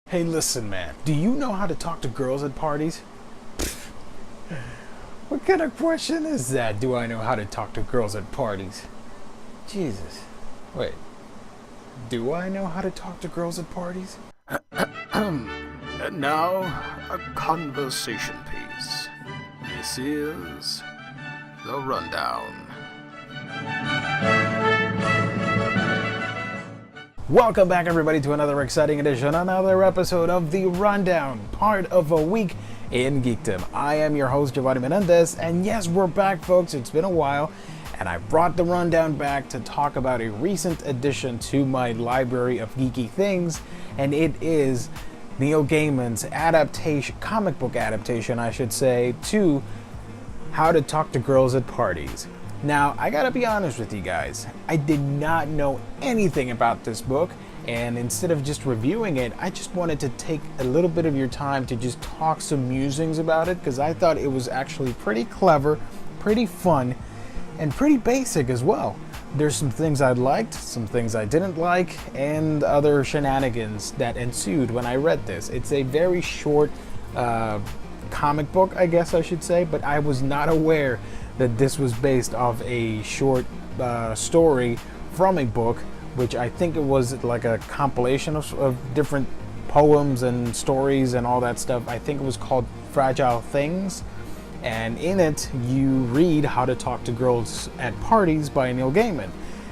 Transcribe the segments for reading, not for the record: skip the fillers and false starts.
Hey, listen, man. Do you know how to talk to girls at parties? What kind of question is that? Do I know how to talk to girls at parties? Jesus. Wait. Do I know how to talk to girls at parties? And now, a conversation piece. This is The Rundown. Welcome back, everybody, to another exciting edition, another episode of The Rundown, part of a week in Geekdom. I am your host, Giovanni Menendez, and yes, we're back, folks. It's been a while, and I brought The Rundown back to talk about a recent addition to my library of geeky things, and it is Neil Gaiman's adaptation, comic book adaptation, I should say, to How to Talk to Girls at Parties. Now, I gotta be honest with you guys, I did not know anything about this book, and instead of just reviewing it, I just wanted to take a little bit of your time to just talk some musings about it, because I thought it was actually pretty clever, pretty fun, and pretty basic as well. There's some things I liked, some things I didn't like, and other shenanigans that ensued when I read this. It's a very short comic book, I guess I should say, but I was not aware that this was based off a short story from a book, which I think it was like a compilation of different poems and stories and all that stuff. I think it was called Fragile Things, and in it you read How to Talk to Girls at Parties by Neil Gaiman.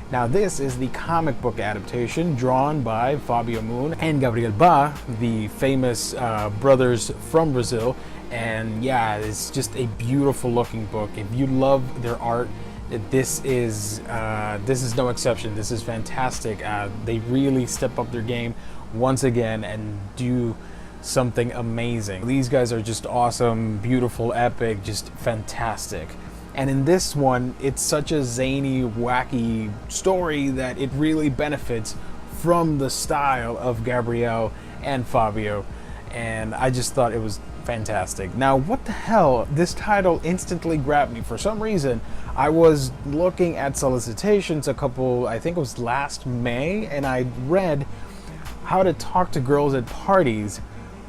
Now, this is the comic book adaptation drawn by Fabio Moon and Gabriel Ba, the famous brothers from Brazil. And yeah, it's just a beautiful looking book. If you love their art, this is no exception. This is fantastic. They really step up their game once again and do something amazing. These guys are just awesome, beautiful, epic, just fantastic. And in this one, it's such a zany, wacky story that it really benefits from the style of Gabriel and Fabio. And I just thought it was fantastic. Now, what the hell? This title instantly grabbed me. For some reason, I was looking at solicitations I think it was last May, and I read How to Talk to Girls at Parties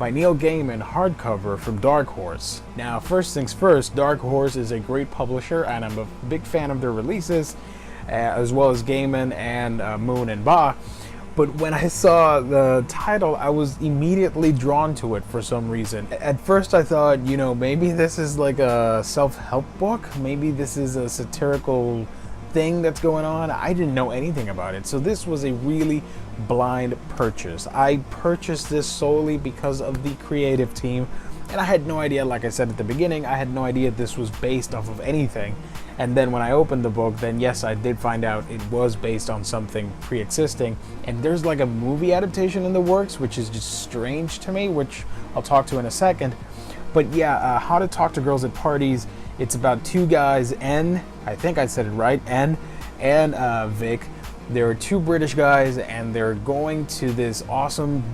by Neil Gaiman, hardcover from Dark Horse. Now, first things first, Dark Horse is a great publisher, and I'm a big fan of their releases, as well as Gaiman and Moon and Ba. But when I saw the title, I was immediately drawn to it for some reason. At first I thought, maybe this is like a self-help book. Maybe this is a satirical thing that's going on. I didn't know anything about it. So this was a really blind purchase. I purchased this solely because of the creative team. And I had no idea, like I said at the beginning, I had no idea this was based off of anything. And then when I opened the book, then yes, I did find out it was based on something pre-existing. And there's like a movie adaptation in the works, which is just strange to me, which I'll talk to in a second. But yeah, How to Talk to Girls at Parties. It's about two guys, I think I said it right, and Vic. There are two British guys, and they're going to this awesome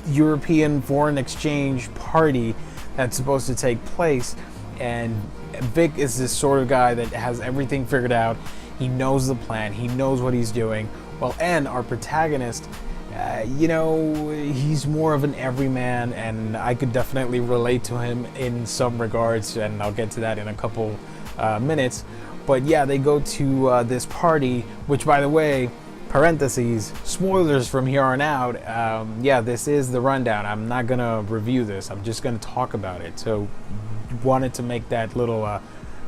European foreign exchange party that's supposed to take place. And Vic is this sort of guy that has everything figured out. He knows the plan. He knows what he's doing. Well, and our protagonist, he's more of an everyman, and I could definitely relate to him in some regards, and I'll get to that in a couple minutes. But yeah, they go to this party, which, by the way, parentheses, spoilers from here on out. Yeah, this is The Rundown. I'm not going to review this. I'm just going to talk about it. So wanted to make that little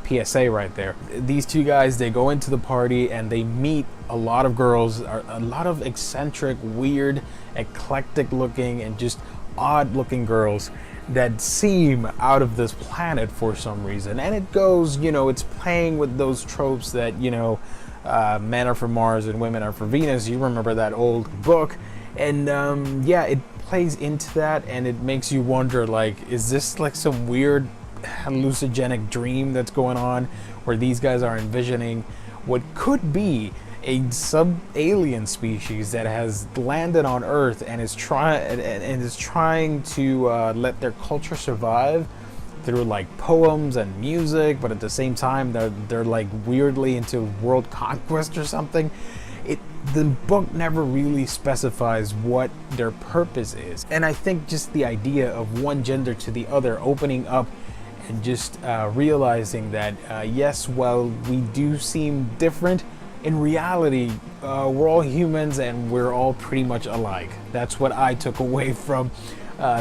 PSA right there. These two guys, they go into the party and they meet a lot of girls, a lot of eccentric, weird, eclectic looking and just odd looking girls that seem out of this planet for some reason. And it goes, it's playing with those tropes that, men are from Mars and women are from Venus. You remember that old book. And yeah, it plays into that, and it makes you wonder, like, is this like some weird hallucinogenic dream that's going on where these guys are envisioning what could be a sub-alien species that has landed on Earth and is trying to let their culture survive through like poems and music, but at the same time they're like weirdly into world conquest or something. the book never really specifies what their purpose is. And I think just the idea of one gender to the other opening up and just realizing that, yes, while we do seem different, in reality, we're all humans and we're all pretty much alike. That's what I took away from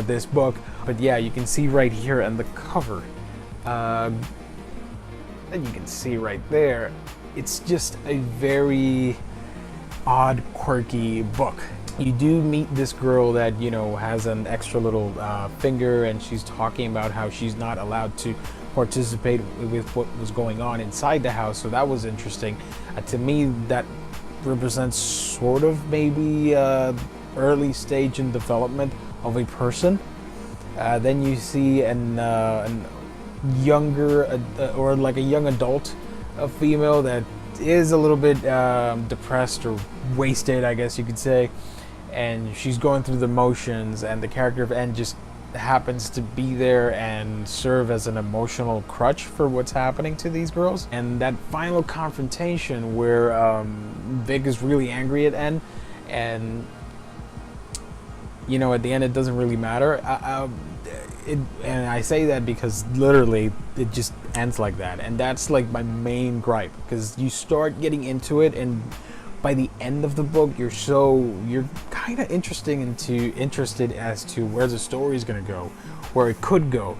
this book. But yeah, you can see right here on the cover, and you can see right there, it's just a very odd, quirky book. You do meet this girl that, you know, has an extra little finger, and she's talking about how she's not allowed to participate with what was going on inside the house. So that was interesting. To me, that represents sort of maybe early stage in development of a person. Then you see an younger or like a young adult, a female that is a little bit depressed or wasted, I guess you could say, and she's going through the motions, and the character of N just happens to be there and serve as an emotional crutch for what's happening to these girls. And that final confrontation where Vic is really angry at N, and you know, at the end it doesn't really matter. And I say that because literally it just ends like that, and that's like my main gripe, because you start getting into it, and by the end of the book you're kind of interested as to where the story is going to go, where it could go.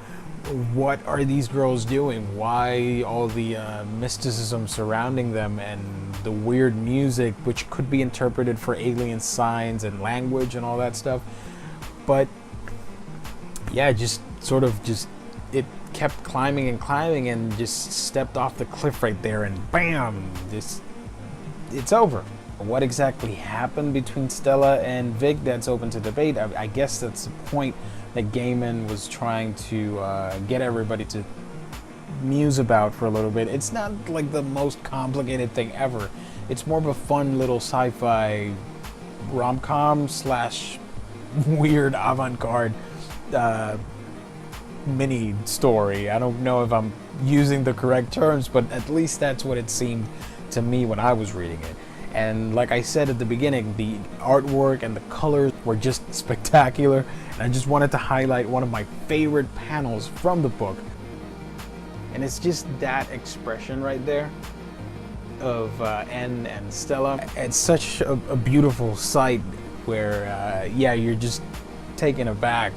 What are these girls doing? Why all the mysticism surrounding them, and the weird music, which could be interpreted for alien signs and language and all that stuff. But yeah, it kept climbing and climbing, and just stepped off the cliff right there, and bam, it's over. What exactly happened between Stella and Vic, that's open to debate. I guess that's the point that Gaiman was trying to get everybody to muse about for a little bit. It's not like the most complicated thing ever. It's more of a fun little sci-fi rom-com / weird avant-garde mini story. I don't know if I'm using the correct terms, but at least that's what it seemed to me when I was reading it. And like I said at the beginning, the artwork and the colors were just spectacular, and I just wanted to highlight one of my favorite panels from the book, and it's just that expression right there of N and Stella. It's such a beautiful sight where yeah, you're just taken aback.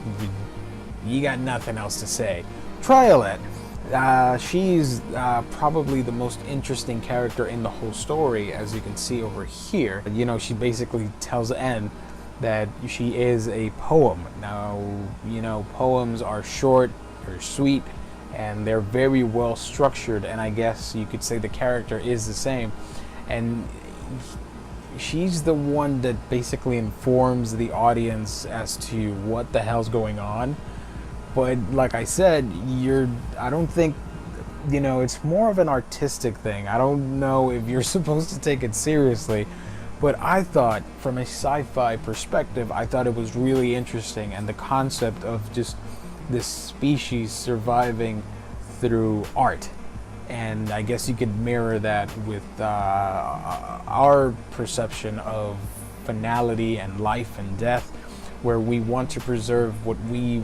You got nothing else to say. Triolette. She's probably the most interesting character in the whole story, as you can see over here. You know, she basically tells N that she is a poem. Now, you know, poems are short or sweet, and they're very well structured, and I guess you could say the character is the same. And she's the one that basically informs the audience as to what the hell's going on. But like I said, I don't think, you know, it's more of an artistic thing. I don't know if you're supposed to take it seriously, but I thought, from a sci-fi perspective, I thought it was really interesting, and the concept of just this species surviving through art. And I guess you could mirror that with our perception of finality and life and death, where we want to preserve what we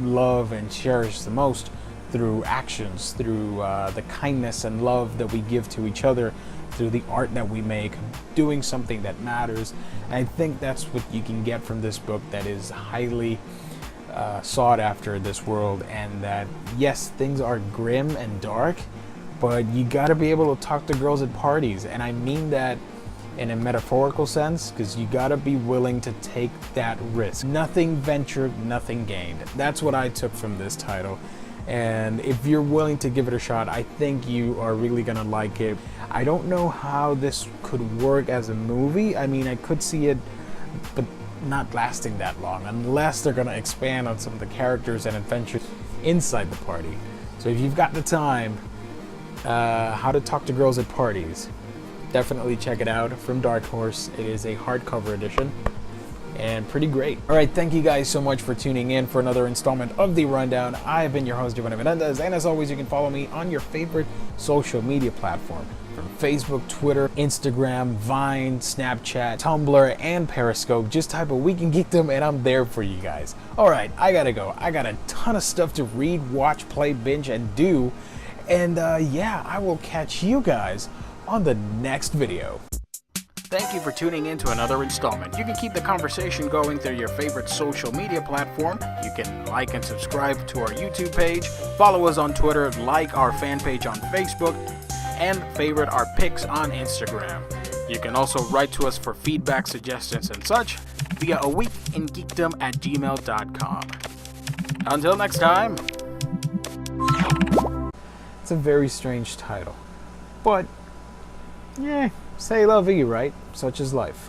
love and cherish the most through actions, through the kindness and love that we give to each other, through the art that we make, doing something that matters. And I think that's what you can get from this book, that is highly sought after in this world. And that, yes, things are grim and dark, but you gotta be able to talk to girls at parties. And I mean that in a metaphorical sense, because you gotta be willing to take that risk. Nothing ventured, nothing gained. That's what I took from this title. And if you're willing to give it a shot, I think you are really gonna like it. I don't know how this could work as a movie. I mean, I could see it, but not lasting that long, unless they're gonna expand on some of the characters and adventures inside the party. So if you've got the time, How to Talk to Girls at Parties, definitely check it out, from Dark Horse. It is a hardcover edition and pretty great. All right, thank you guys so much for tuning in for another installment of The Rundown. I have been your host, Giovanni Menendez, and as always, you can follow me on your favorite social media platform. from Facebook, Twitter, Instagram, Vine, Snapchat, Tumblr, and Periscope. Just type a Week in Geekdom and I'm there for you guys. Alright, I gotta go. I got a ton of stuff to read, watch, play, binge, and do. And yeah, I will catch you guys on the next video. Thank you for tuning in to another installment. You can keep the conversation going through your favorite social media platform. You can like and subscribe to our YouTube page, follow us on Twitter, like our fan page on Facebook, and favorite our pics on Instagram. You can also write to us for feedback, suggestions, and such via aweekingeekdom@gmail.com. Until next time. It's a very strange title, but yeah, say la vie, right? Such is life.